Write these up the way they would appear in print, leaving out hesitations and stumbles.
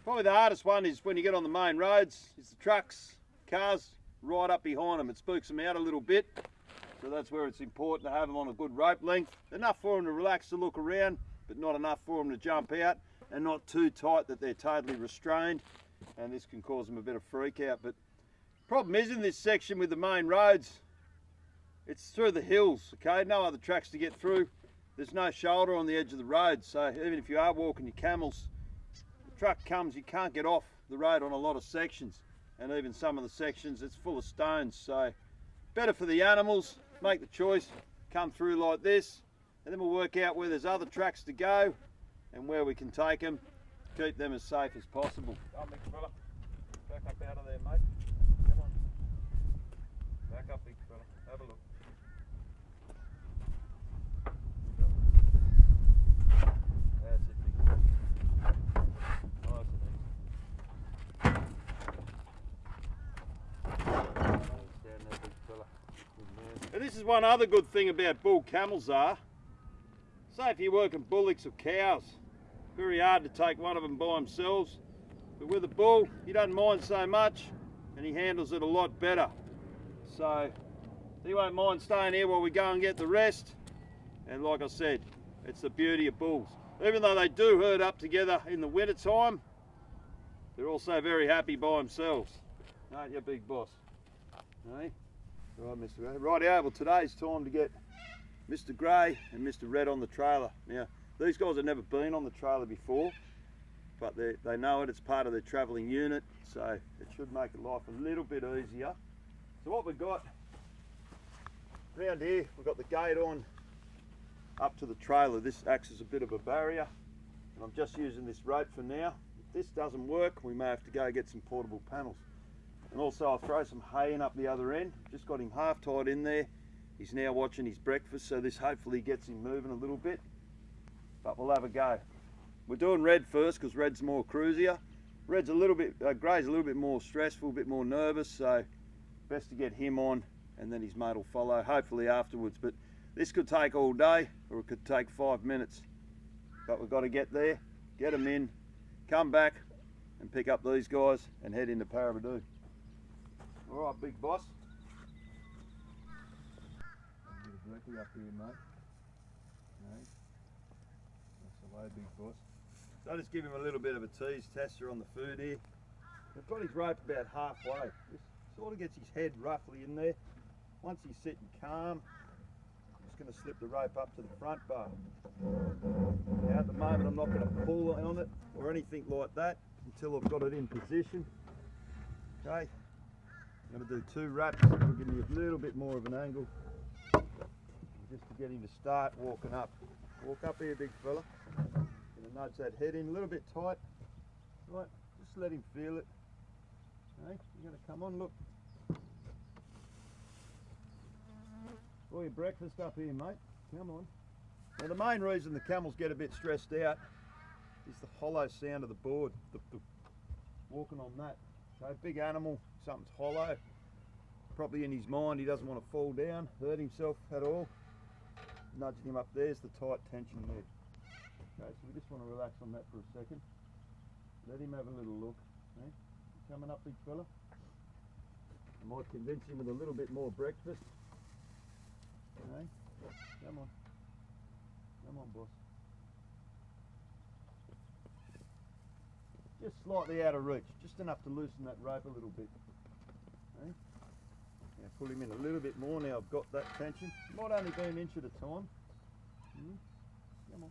Probably the hardest one is when you get on the main roads, is the trucks, cars right up behind them. It spooks them out a little bit. So that's where it's important to have them on a good rope length. Enough for them to relax to look around, but not enough for them to jump out, and not too tight that they're totally restrained. And this can cause them a bit of freak out. But problem is in this section with the main roads, it's through the hills, okay? No other tracks to get through. There's no shoulder on the edge of the road. So even if you are walking your camels, the truck comes, you can't get off the road on a lot of sections. And even some of the sections, it's full of stones. So better for the animals, make the choice, come through like this, and then we'll work out where there's other tracks to go and where we can take them, keep them as safe as possible. Come on, big fella. Back up out of there, mate. Come on. Back up, big fella. Have a look. That's it, big fella. Nice and easy. Stand there, big fella. And this is one other good thing about bull camels are, say if you're working bullocks or cows, very hard to take one of them by themselves, but with a bull he doesn't mind so much and he handles it a lot better. So he won't mind staying here while we go and get the rest. And like I said, it's the beauty of bulls. Even though they do herd up together in the winter time, they're also very happy by themselves. Aren't you, big boss? Hey? Right, Mr. Gray. Rightio, well today's time to get Mr. Gray and Mr. Red on the trailer. Now, these guys have never been on the trailer before, but they know it, it's part of their travelling unit, so it should make life a little bit easier. So what we've got around here, we've got the gate on up to the trailer. This acts as a bit of a barrier, and I'm just using this rope for now. If this doesn't work, we may have to go get some portable panels. And also I'll throw some hay in up the other end. Just got him half tied in there. He's now watching his breakfast, so this hopefully gets him moving a little bit. But we'll have a go. We're doing Red first because Red's more cruisier. Red's a little bit, Grey's a little bit more stressful, a bit more nervous, so best to get him on and then his mate will follow, hopefully afterwards. But this could take all day or it could take 5 minutes. But we've got to get there, get them in, come back and pick up these guys and head into Parabadoo. All right, big boss. A bit of brekkie up here, mate. Okay. That's the way, big boss. So I'll just give him a little bit of a tease tester on the food here. I've got his rope about halfway. Just sort of gets his head roughly in there. Once he's sitting calm, I'm just going to slip the rope up to the front bar. Now at the moment I'm not going to pull on it or anything like that until I've got it in position. Okay. I'm going to do 2 wraps, it'll give me a little bit more of an angle, just to get him to start walking up. Walk up here, big fella. Going to nudge that head in a little bit tight. Right, just let him feel it. Okay, you're going to come on, look. All your breakfast up here, mate. Come on. Now the main reason the camels get a bit stressed out is the hollow sound of the board, the walking on that. So big animal, something's hollow, probably in his mind he doesn't want to fall down, hurt himself at all. Nudging him up, there's the tight tension there. Okay, so we just want to relax on that for a second. Let him have a little look. Okay? Coming up, big fella. I might convince him with a little bit more breakfast. Okay? Come on. Come on, boss. Just slightly out of reach, just enough to loosen that rope a little bit. Okay? Now pull him in a little bit more now I've got that tension. Might only be an inch at a time. Come on.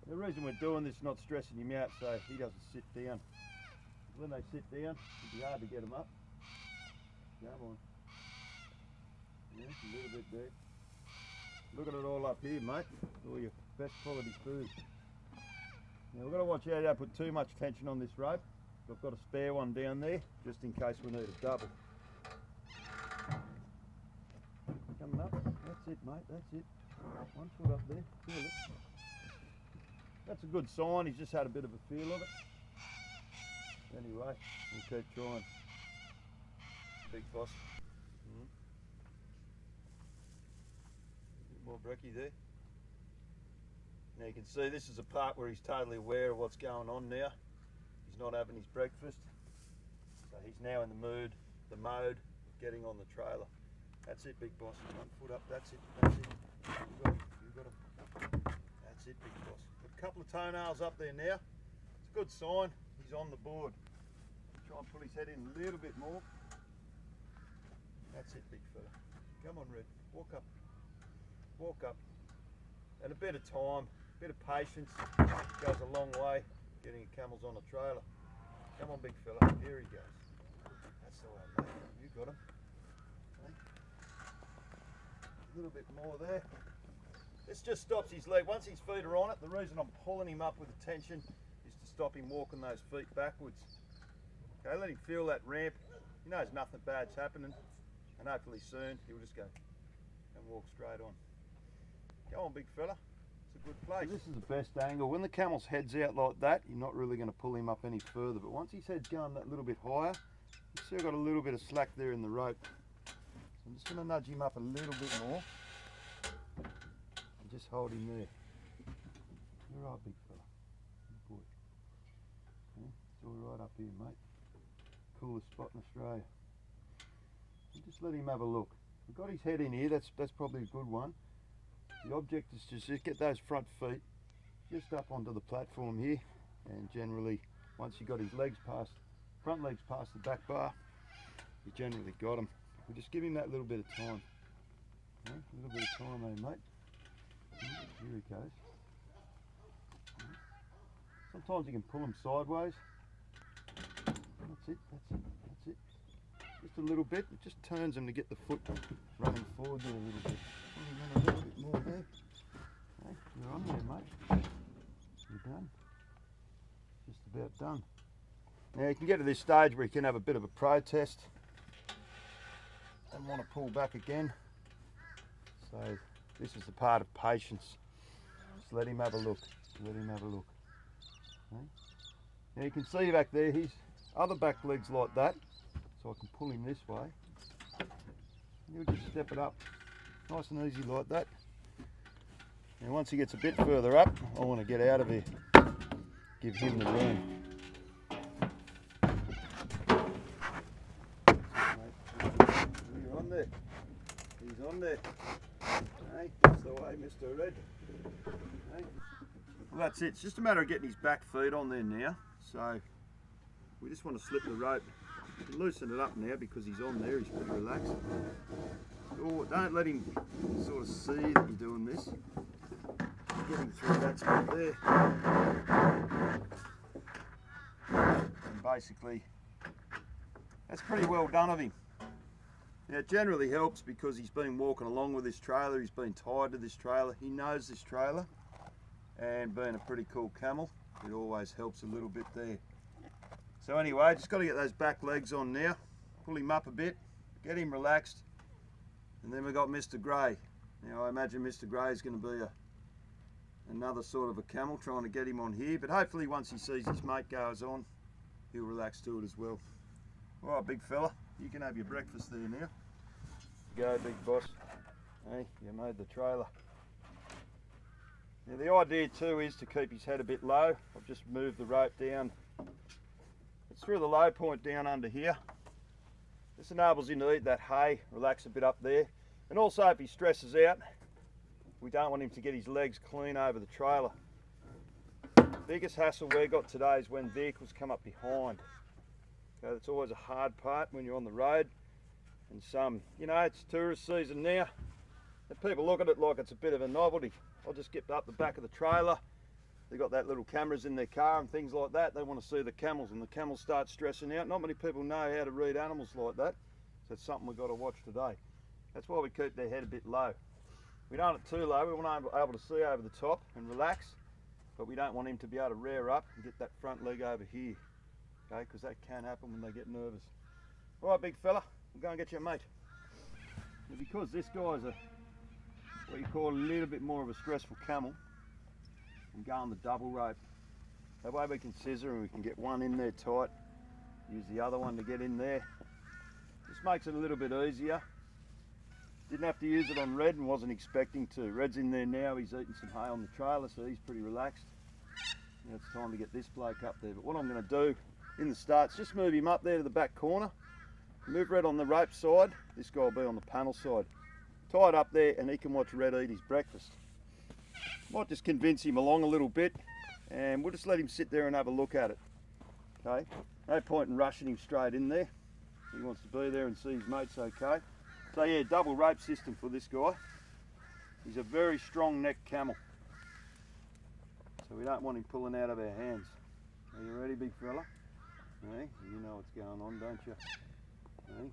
The reason we're doing this is not stressing him out so he doesn't sit down. When they sit down, it'll be hard to get them up. Come on. Yeah, a little bit there. Look at it all up here, mate. All your best quality food. Now we've got to watch out, don't put too much tension on this rope. I've got a spare one down there, just in case we need a double. Coming up, that's it mate, that's it. 1 foot up there, feel it. That's a good sign, he's just had a bit of a feel of it. Anyway, we'll keep trying. Big boss. Bit more brekkie there. Now Now you can see this is a part where he's totally aware of what's going on now. He's not having his breakfast. So he's now in the mode of getting on the trailer. That's it, big boss. 1 foot up, that's it, that's it. You got him. That's it, big boss. Got a couple of toenails up there now. It's a good sign, he's on the board. Try and pull his head in a little bit more. That's it, big fella. Come on, Red, walk up. Walk up. And a bit of time, a bit of patience goes a long way getting camels on a trailer. Come on, big fella, here he goes. That's the way, mate. You got him. A little bit more there. This just stops his leg. Once his feet are on it, the reason I'm pulling him up with the tension is to stop him walking those feet backwards. Okay, let him feel that ramp. He knows nothing bad's happening, and hopefully soon he'll just go and walk straight on. Go on, big fella. It's a good place. So this is the best angle. When the camel's head's out like that, you're not really going to pull him up any further, but once his head's going that little bit higher, you see I've got a little bit of slack there in the rope. I'm just going to nudge him up a little bit more and just hold him there. You're right, big fella. Good boy. Yeah, it's all right up here, mate. Coolest spot in Australia. And just let him have a look. We've got his head in here, that's probably a good one. The object is to just get those front feet just up onto the platform here, and generally once you've got his legs past, front legs past the back bar, you generally got him. We'll just give him that little bit of time. Yeah, a little bit of time there, mate. Here he goes. Sometimes you can pull him sideways. That's it, that's it, that's it. Just a little bit, it just turns him to get the foot running forward there a little bit. A little bit more there. Okay, you're on there, mate. You're done. Just about done. Now you can get to this stage where you can have a bit of a protest and want to pull back again. So this is the part of patience. Just let him have a look. Let him have a look. Okay. Now you can see back there his other back leg's like that. So I can pull him this way. He'll just step it up. Nice and easy like that. Now once he gets a bit further up, I want to get out of here. Give him the room. You're on there. He's on there. Hey, that's the way, Mr. Red. Hey. Well, that's it. It's just a matter of getting his back feet on there now. So we just want to slip the rope. Loosen it up now because he's on there. He's pretty relaxed. Oh, don't let him sort of see that you're doing this. Get him through that spot there. And basically, that's pretty well done of him. Now it generally helps because he's been walking along with this trailer, he's been tied to this trailer, he knows this trailer, and being a pretty cool camel, it always helps a little bit there. So anyway, just got to get those back legs on now, pull him up a bit, get him relaxed, and then we've got Mr. Grey. Now I imagine Mr. Grey is going to be another sort of a camel trying to get him on here, but hopefully once he sees his mate goes on, he'll relax to it as well. Alright, big fella, you can have your breakfast there now. Go, big boss. Hey, you made the trailer. Now the idea too is to keep his head a bit low. I've just moved the rope down. It's through the low point down under here. This enables him to eat that hay, relax a bit up there. And also if he stresses out, we don't want him to get his legs clean over the trailer. The biggest hassle we've got today is when vehicles come up behind. Okay, that's always a hard part when you're on the road. And some, you know, it's tourist season now. And people look at it like it's a bit of a novelty. I'll just get up the back of the trailer. They've got that little cameras in their car and things like that. They want to see the camels, and the camels start stressing out. Not many people know how to read animals like that. So it's something we've got to watch today. That's why we keep their head a bit low. We don't want it too low. We want to be able to see over the top and relax, but we don't want him to be able to rear up and get that front leg over here. Okay, because that can happen when they get nervous. All right, big fella, we'll go and get your mate. Now, because this guy's what you call a little bit more of a stressful camel, I'm going the double rope. That way we can scissor and we can get one in there tight, use the other one to get in there. This makes it a little bit easier. Didn't have to use it on Red and wasn't expecting to. Red's in there now, he's eating some hay on the trailer, so he's pretty relaxed. Now it's time to get this bloke up there. But what I'm going to do in the start is just move him up there to the back corner. Move Red on the rope side. This guy will be on the panel side. Tie it up there and he can watch Red eat his breakfast. Might just convince him along a little bit and we'll just let him sit there and have a look at it. Okay, no point in rushing him straight in there. He wants to be there and see his mates okay. So yeah, double rope system for this guy. He's a very strong neck camel. So we don't want him pulling out of our hands. Are you ready, big fella? Hey, you know what's going on, don't you? Hey,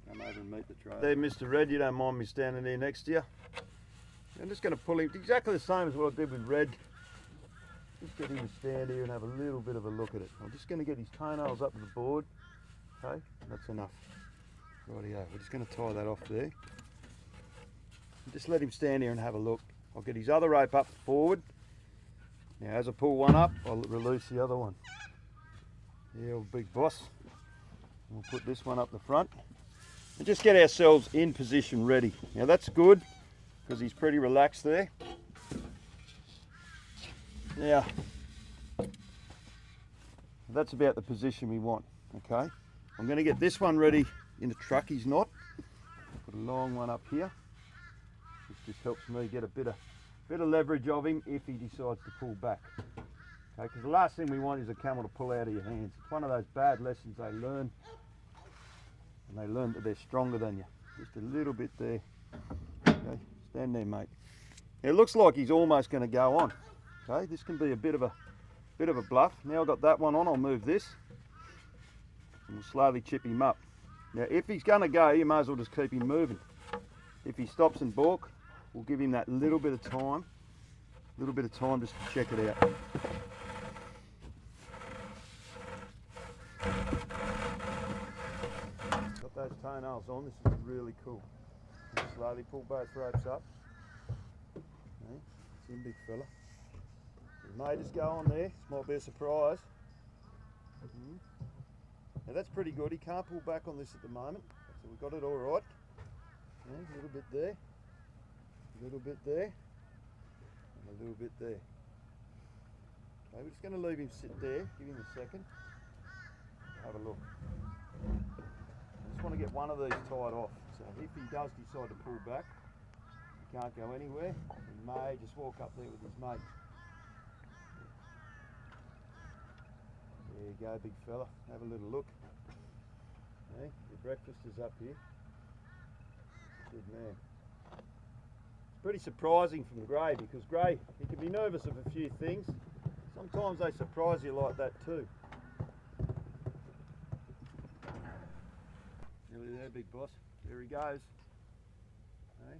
come over and meet the trailer. There, Mr. Red, you don't mind me standing there next to you? I'm just going to pull him exactly the same as what I did with Red. Just get him to stand here and have a little bit of a look at it. I'm just going to get his toenails up to the board. Okay, that's enough. Rightio, we're just going to tie that off there. Just let him stand here and have a look. I'll get his other rope up forward. Now as I pull one up, I'll release the other one. Yeah, old big boss. We'll put this one up the front. And just get ourselves in position ready. Now that's good, because he's pretty relaxed there. Now, that's about the position we want, okay? I'm going to get this one ready in the truckie's knot. Put a long one up here. This just helps me get a bit of leverage of him if he decides to pull back. Okay, because the last thing we want is a camel to pull out of your hands. It's one of those bad lessons they learn. And they learn that they're stronger than you. Just a little bit there. Okay, stand there, mate. Now, it looks like he's almost going to go on. Okay, this can be a bit of a bluff. Now I've got that one on, I'll move this. And we'll slowly chip him up. Now if he's going to go, you may as well just keep him moving. If he stops and balk, we'll give him that little bit of time just to check it out. Got those toenails on, this is really cool. Just slowly pull both ropes up. Okay, it's in, big fella. It may just go on there, this might be a surprise. Now that's pretty good, he can't pull back on this at the moment, so we've got it all right. Okay, a little bit there, a little bit there, and a little bit there. Okay, we're just going to leave him sit there, give him a second, have a look. I just want to get one of these tied off, so if he does decide to pull back, he can't go anywhere, he may just walk up there with his mate. There you go, big fella, have a little look. Okay, your breakfast is up here. Good man. It's pretty surprising from Gray, because Gray, he can be nervous of a few things. Sometimes they surprise you like that too. Nearly there, big boss. There he goes. Okay.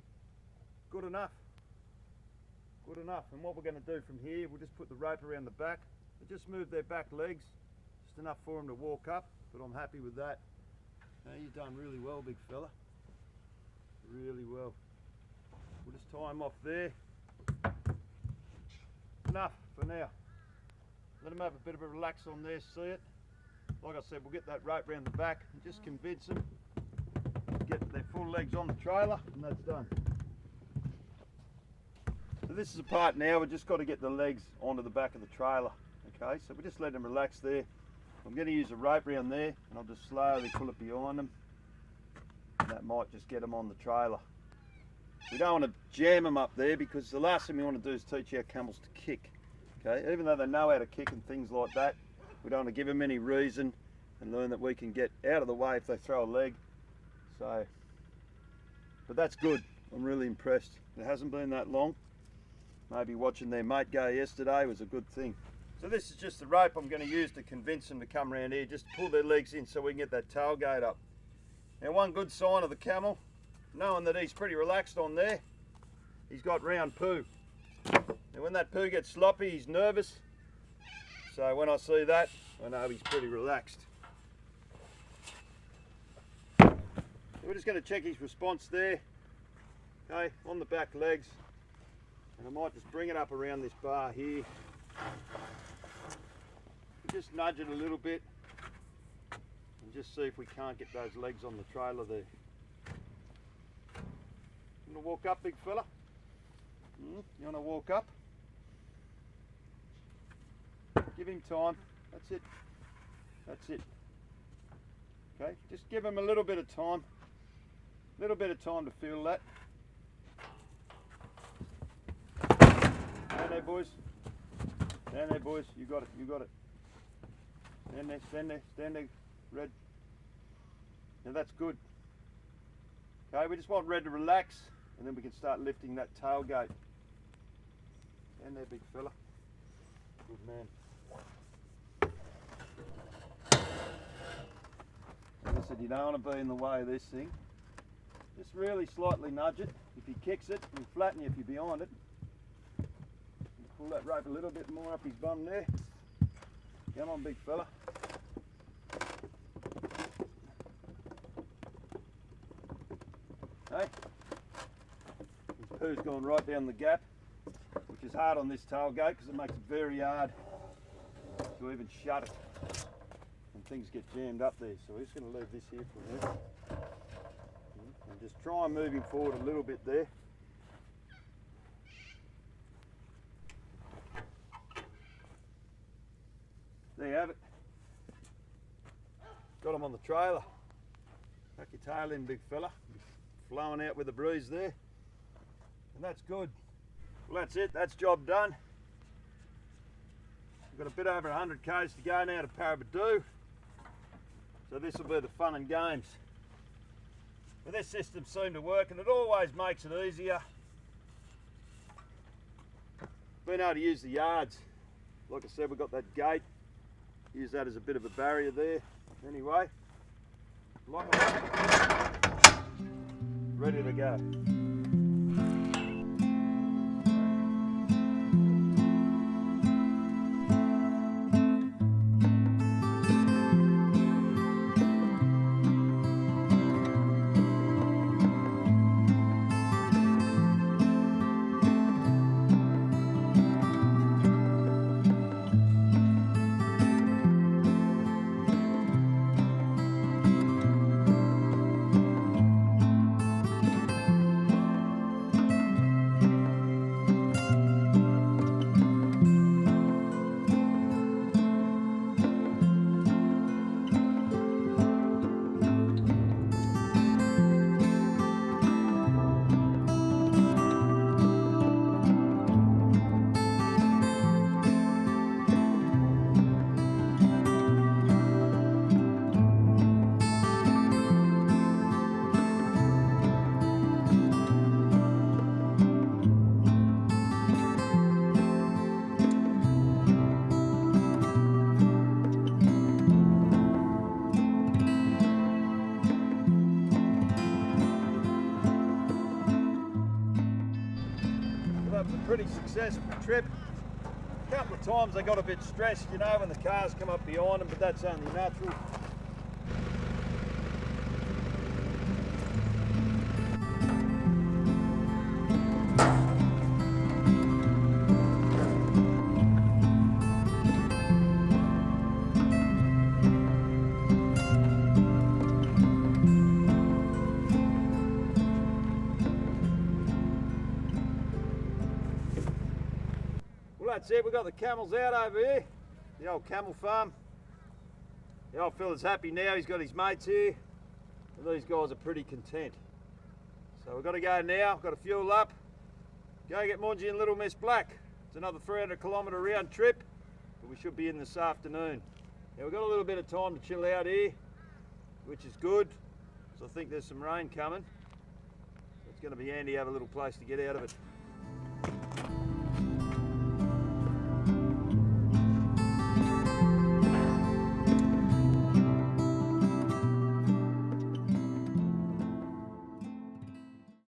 Good enough. Good enough. And what we're going to do from here, we'll just put the rope around the back. We'll just move their back legs. Just enough for him to walk up, but I'm happy with that. Okay, you've done really well, big fella. Really well. We'll just tie him off there. Enough for now. Let him have a bit of a relax on there, see it. Like I said, we'll get that rope round the back and just convince them. Get their full legs on the trailer and that's done. So this is the part now, we've just got to get the legs onto the back of the trailer. Okay, so we just let them relax there. I'm going to use a rope around there and I'll just slowly pull it behind them. And that might just get them on the trailer. We don't want to jam them up there, because the last thing we want to do is teach our camels to kick. Okay, even though they know how to kick and things like that, we don't want to give them any reason and learn that we can get out of the way if they throw a leg. So, but that's good. I'm really impressed. It hasn't been that long. Maybe watching their mate go yesterday was a good thing. So this is just the rope I'm going to use to convince them to come around here, just to pull their legs in so we can get that tailgate up. Now one good sign of the camel, knowing that he's pretty relaxed on there, he's got round poo. Now when that poo gets sloppy, he's nervous. So when I see that, I know he's pretty relaxed. So we're just going to check his response there. Okay, on the back legs. And I might just bring it up around this bar here. Just nudge it a little bit and just see if we can't get those legs on the trailer there. You want to walk up, big fella? You want to walk up? Give him time. That's it. That's it. Okay, just give him a little bit of time. A little bit of time to feel that. Stand there, boys. Stand there, boys. You got it. You got it. Stand there. Stand there. Stand there. Red. Now that's good. Okay, we just want Red to relax, and then we can start lifting that tailgate. Stand there, big fella. Good man. As I said, you don't want to be in the way of this thing. Just really slightly nudge it. If he kicks it, he'll flatten you if you're behind it. Pull that rope a little bit more up his bum there. Come on, big fella. Hey, his poo's gone right down the gap, which is hard on this tailgate because it makes it very hard to even shut it. And things get jammed up there, so we're just going to leave this here for now. And just try and move him forward a little bit there. There you have it. Got him on the trailer. Tuck your tail in, big fella. Flowing out with the breeze there. And that's good. Well, that's it. That's job done. We've got a bit over 100 k's to go now to Parabadoo. So this will be the fun and games. But this system seemed to work, and it always makes it easier being able to use the yards. Like I said, we've got that gate. Use that as a bit of a barrier there. Anyway, lock them up. Ready to go. Pretty successful trip. A couple of times I got a bit stressed, you know, when the cars come up behind them, but that's only natural. That's it, we've got the camels out over here, the old camel farm. The old fella's happy now, he's got his mates here, and these guys are pretty content. So we've got to go now, got to fuel up, go get Mungie and Little Miss Black. It's another 300-kilometre round trip, but we should be in this afternoon. Now we've got a little bit of time to chill out here, which is good, so I think there's some rain coming. So it's going to be handy to have a little place to get out of it.